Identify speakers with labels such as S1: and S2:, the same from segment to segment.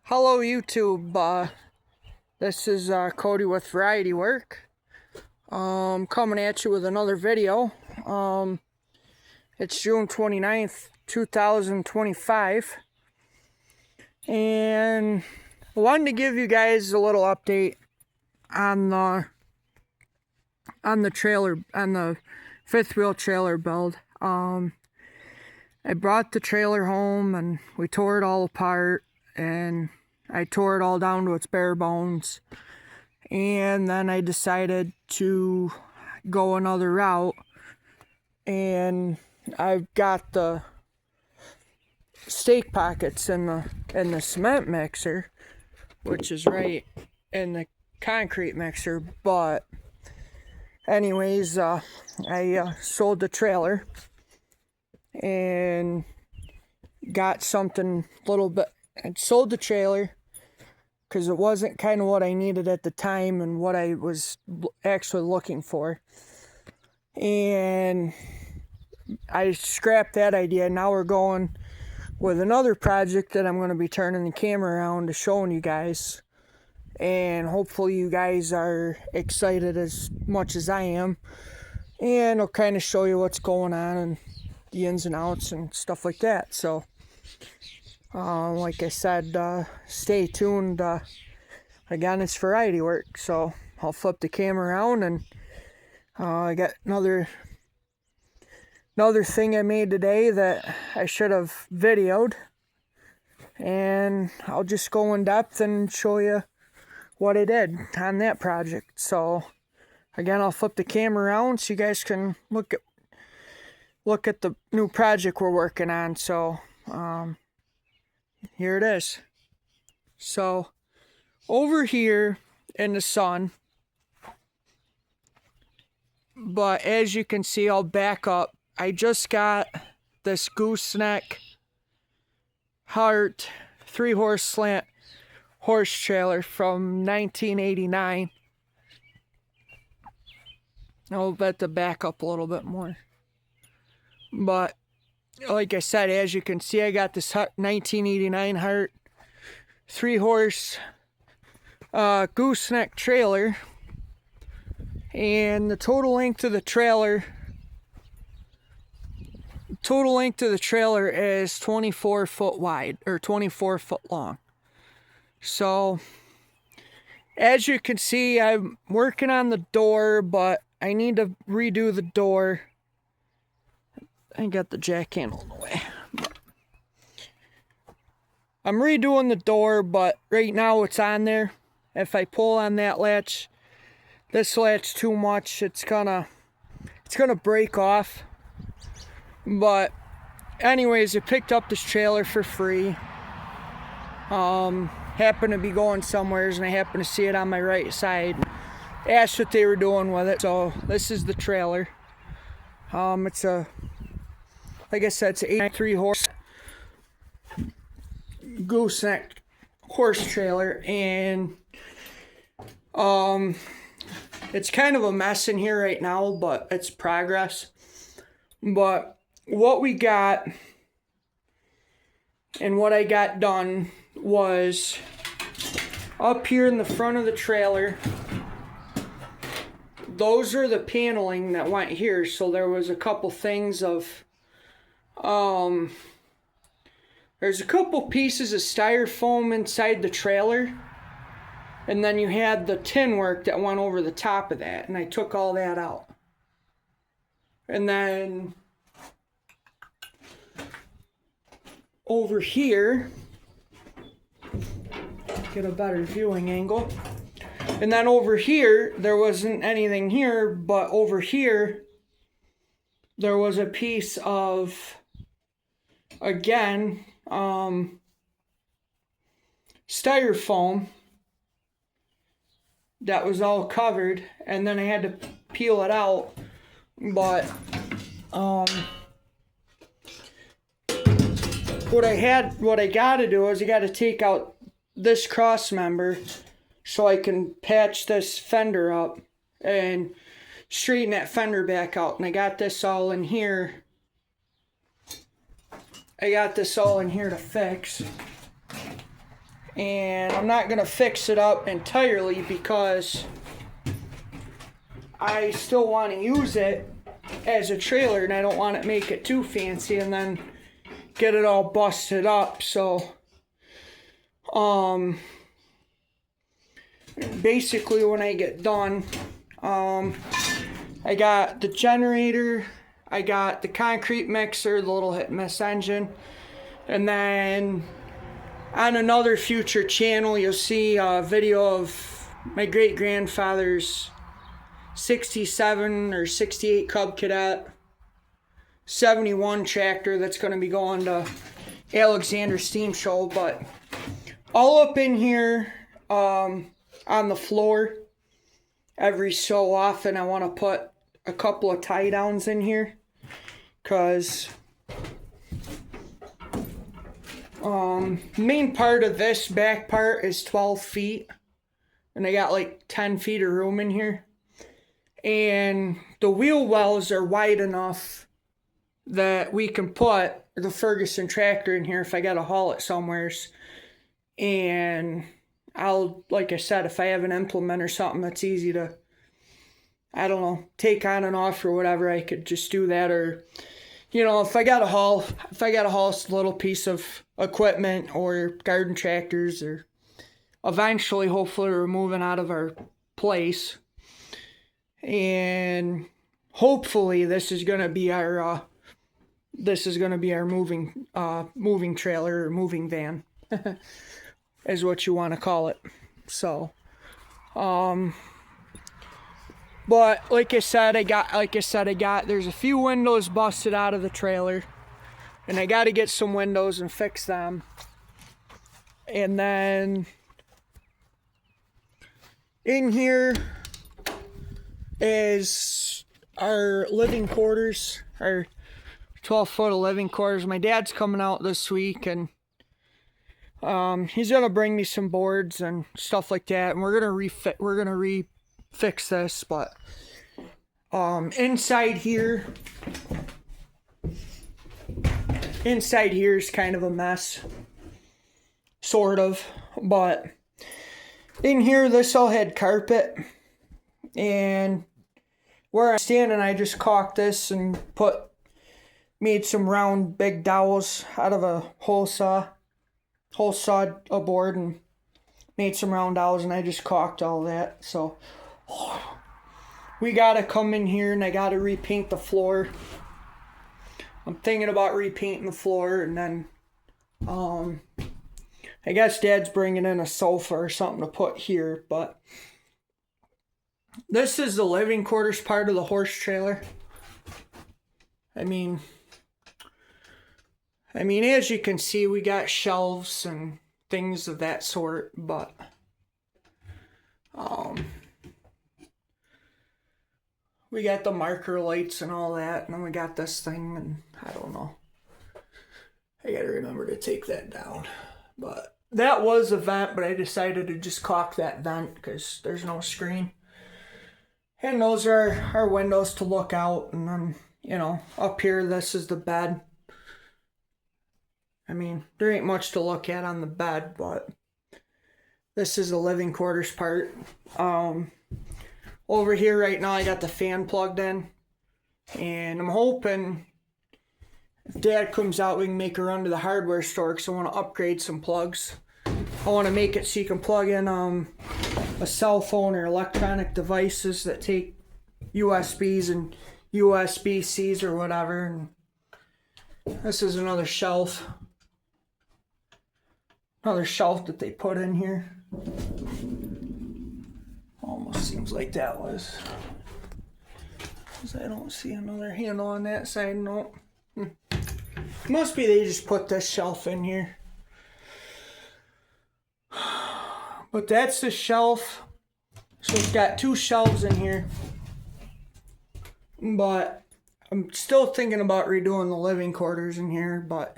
S1: Hello YouTube, this is Cody with Variety Work. Coming at you with another video. It's June 29th, 2025. And I wanted to give you guys a little update on the trailer, on the fifth wheel trailer build. I brought the trailer home and we tore it all apart, and I tore it all down to its bare bones. And then I decided to go another route, and I've got the stake pockets in the cement mixer, which is right in the concrete mixer. But anyways, I sold the trailer and got something a little bit. I sold the trailer because it wasn't kind of what I needed at the time and what I was actually looking for. And I scrapped that idea. Now we're going with another project that I'm going to be turning the camera around to showing you guys. And hopefully you guys are excited as much as I am. And I'll kind of show you what's going on and the ins and outs and stuff like that. So, like I said, stay tuned. Again, it's Variety Work. So I'll flip the camera around, and I got another thing I made today that I should have videoed. And I'll just go in depth and show you what I did on that project. So again, I'll flip the camera around so you guys can look at the new project we're working on. So here it is. So over here in the sun, but as you can see, I'll back up. I just got this gooseneck Hart 3-horse slant horse trailer from 1989. I'll bet to back up a little bit more. But like I said, as you can see, I got this 1989 Hart 3-horse gooseneck trailer, and the total length of the trailer is 24 foot wide, or 24 foot long. So as you can see, I'm working on the door, but I need to redo the door. I got the jack handle in the way. I'm redoing the door, but right now it's on there. If I pull on that latch, this latch too much, it's gonna break off. But anyways, I picked up this trailer for free. Happened to be going somewheres, and I happened to see it on my right side. Asked what they were doing with it. So this is the trailer. It's a, like I said, it's an 83-horse gooseneck horse trailer, and it's kind of a mess in here right now, but it's progress. But what we got and what I got done was up here in the front of the trailer. Those are the paneling that went here. So there was a couple things of there's a couple pieces of styrofoam inside the trailer, and then you had the tin work that went over the top of that, and I took all that out. And then over here, get a better viewing angle. And then over here, there wasn't anything here, but over here, there was a piece of, again, styrofoam that was all covered, and then I had to peel it out. But what I gotta do is I gotta take out this cross member so I can patch this fender up and straighten that fender back out. And I got this all in here. to fix. and I'm not gonna fix it up entirely because I still want to use it as a trailer, and I don't want to make it too fancy and then get it all busted up. So basically when I get done, I got the generator, I got the concrete mixer, the little hit and miss engine, and then on another future channel you'll see a video of my great grandfather's 67 or 68 Cub Cadet 71 tractor that's going to be going to Alexander Steam Show. But all up in here on the floor, every so often I want to put a couple of tie downs in here, because main part of this back part is 12 feet and I got like 10 feet of room in here, and the wheel wells are wide enough that we can put the Ferguson tractor in here if I gotta haul it somewheres. And I'll, like I said, if I have an implement or something that's easy to, I don't know, take on and off or whatever, I could just do that. Or, you know, if I gotta haul a little piece of equipment or garden tractors, or eventually, hopefully, we're moving out of our place, and hopefully this is gonna be our moving trailer or moving van is what you want to call it. So but like I said, I got there's a few windows busted out of the trailer, and I got to get some windows and fix them. And then in here is our living quarters, our 12-foot of living quarters. My dad's coming out this week, and he's gonna bring me some boards and stuff like that, and we're gonna refix this. But inside here is kind of a mess, sort of. But in here, this all had carpet, and where I'm standing, I just caulked this and made some round big dowels out of a hole sawed a board and made some round dowels, and I just caulked all that. So we gotta come in here and I gotta repaint the floor. I'm thinking about repainting the floor, and then I guess Dad's bringing in a sofa or something to put here. But this is the living quarters part of the horse trailer. I mean, as you can see, we got shelves and things of that sort, but we got the marker lights and all that, and then we got this thing, and I don't know. I gotta remember to take that down. But that was a vent, but I decided to just caulk that vent because there's no screen. And those are our windows to look out, and then, you know, up here, this is the bed. I mean, there ain't much to look at on the bed, but this is the living quarters part. Over here right now, I got the fan plugged in, and I'm hoping if Dad comes out, we can make a run to the hardware store, because I want to upgrade some plugs. I want to make it so you can plug in a cell phone or electronic devices that take USBs and USB-Cs or whatever. And this is another shelf. Another shelf that they put in here. Almost seems like that was. Because I don't see another handle on that side. No. Must be they just put this shelf in here. But that's the shelf. So it's got two shelves in here. But I'm still thinking about redoing the living quarters in here. But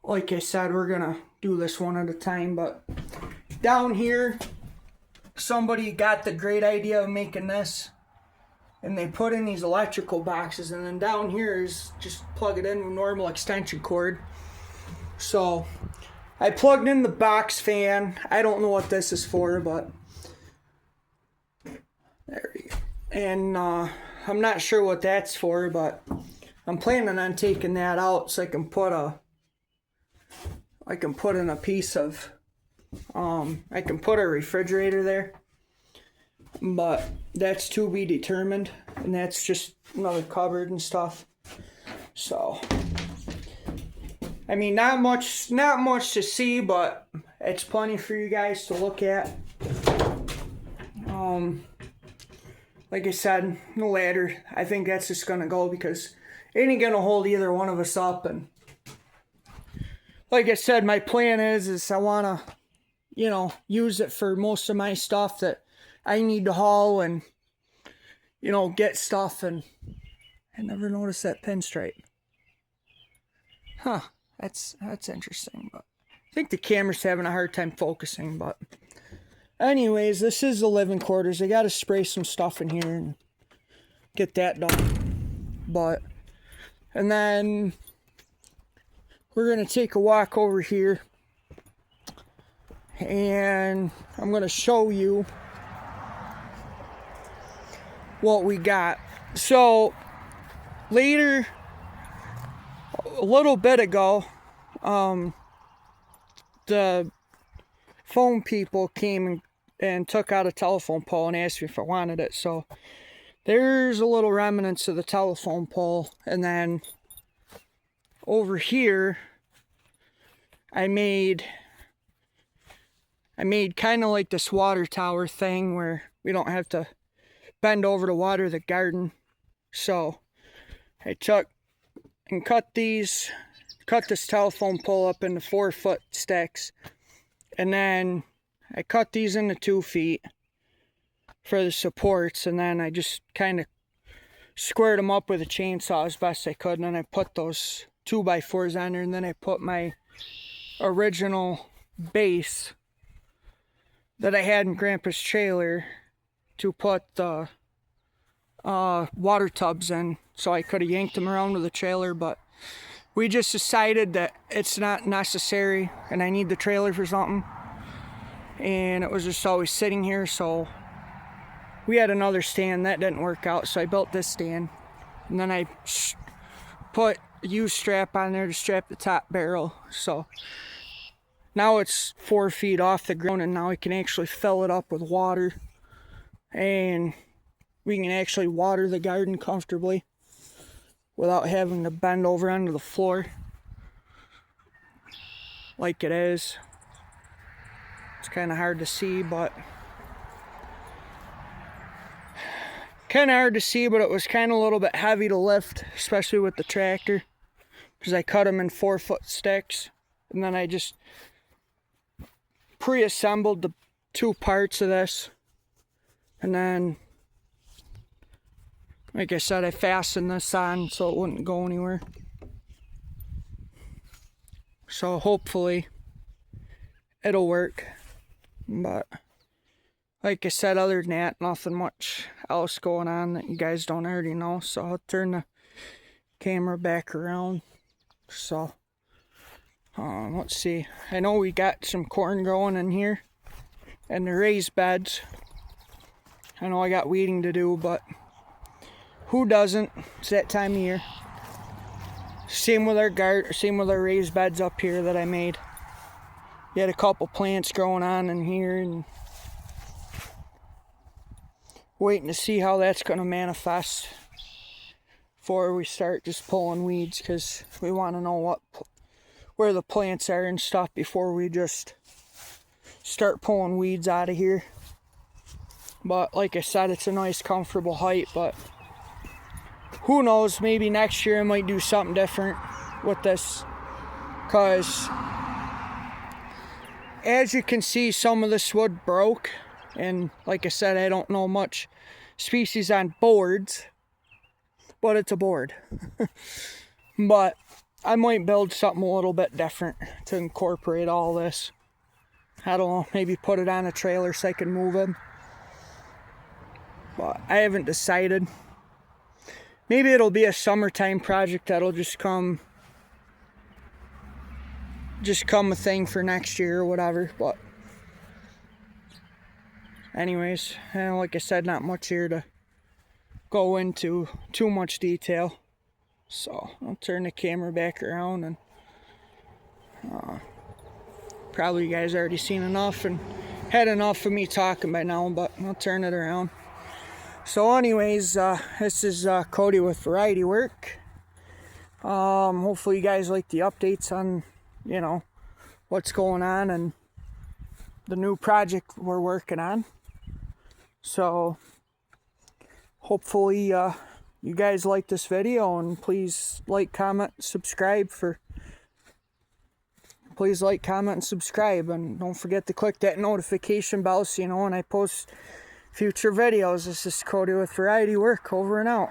S1: like I said, we're gonna do this one at a time. But down here, somebody got the great idea of making this, and they put in these electrical boxes, and then down here is just plug it in with normal extension cord. So I plugged in the box fan. I don't know what this is for, but there we go. And I'm not sure what that's for, but I'm planning on taking that out so I can put in a piece of I can put a refrigerator there, but that's to be determined, and that's just another cupboard and stuff. So I mean, not much to see, but it's plenty for you guys to look at. Like I said, the ladder, I think that's just gonna go because it ain't gonna hold either one of us up. And like I said, my plan is I wanna, use it for most of my stuff that I need to haul and, get stuff. And I never noticed that pinstripe. Huh, that's interesting, but I think the camera's having a hard time focusing, but anyways, this is the living quarters. I gotta spray some stuff in here and get that done. And then we're gonna take a walk over here and I'm gonna show you what we got. So later, a little bit ago, the phone people came and took out a telephone pole and asked me if I wanted it. So there's a little remnants of the telephone pole. And then over here, I made kind of like this water tower thing where we don't have to bend over to water the garden. So I took and cut this telephone pole up into 4-foot sticks. And then I cut these into 2 feet for the supports, and then I just kind of squared them up with a chainsaw as best I could, and then I put those 2x4s on there, and then I put my original base that I had in Grandpa's trailer to put the water tubs in, so I could have yanked them around with the trailer, but we just decided that it's not necessary and I need the trailer for something. And it was just always sitting here, so we had another stand that didn't work out, so I built this stand. And then I put a U-strap on there to strap the top barrel. So now it's 4 feet off the ground, and now I can actually fill it up with water. And we can actually water the garden comfortably without having to bend over onto the floor like it is. It's kind of hard to see, but it was kind of a little bit heavy to lift, especially with the tractor, because I cut them in 4-foot sticks, and then I just pre-assembled the 2 parts of this, and then, like I said, I fastened this on so it wouldn't go anywhere. So hopefully it'll work. But like I said, other than that, nothing much else going on that you guys don't already know. So I'll turn the camera back around. So let's see. I know we got some corn growing in here and the raised beds. I know I got weeding to do, but who doesn't? It's that time of year. Same with our raised beds up here that I made. We had a couple plants growing on in here, and waiting to see how that's going to manifest before we start just pulling weeds, because we want to know where the plants are and stuff before we just start pulling weeds out of here. But like I said, it's a nice comfortable height, but who knows, maybe next year I might do something different with this, because as you can see, some of this wood broke, and like I said, I don't know much species on boards, but it's a board. But I might build something a little bit different to incorporate all this. I don't know, maybe put it on a trailer so I can move it. But I haven't decided. Maybe it'll be a summertime project that'll just come just come a thing for next year or whatever. But anyways, like I said, not much here to go into too much detail. So I'll turn the camera back around, and probably you guys already seen enough and had enough of me talking by now, but I'll turn it around. So anyways, this is Cody with Variety Work. Hopefully you guys like the updates on, you know, what's going on and the new project we're working on. So hopefully you guys like this video, and please like, comment, subscribe please like, comment, and subscribe, and don't forget to click that notification bell so you know when I post future videos. This is Cody with Variety Work, over and out.